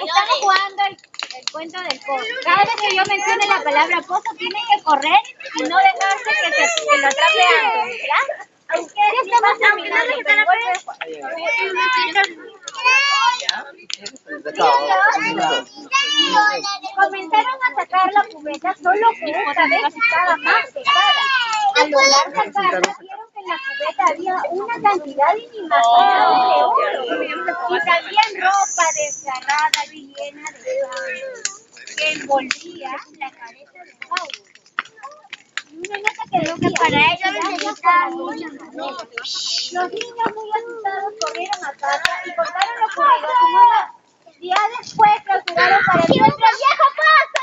Estamos jugando el cuento del pozo. Cada vez que yo mencione la palabra pozo, tiene que correr y no dejarse que lo atrape antes, ¿ya? Aunque estamos terminando, pero comenzaron a sacar la cubeta, solo que esta vez estaba más pesada. Al lograr sacarla, vieron que en la cubeta había una cantidad inimaginable de oro y también ropa desgarrada y llena de sangre que envolvía la cabeza de Paulo. Una nota que decía, para ellos los niños muy asustados corrieron a casa y contaron lo ocurrido a su mamá. Días después clausuraron para siempre el viejo pozo.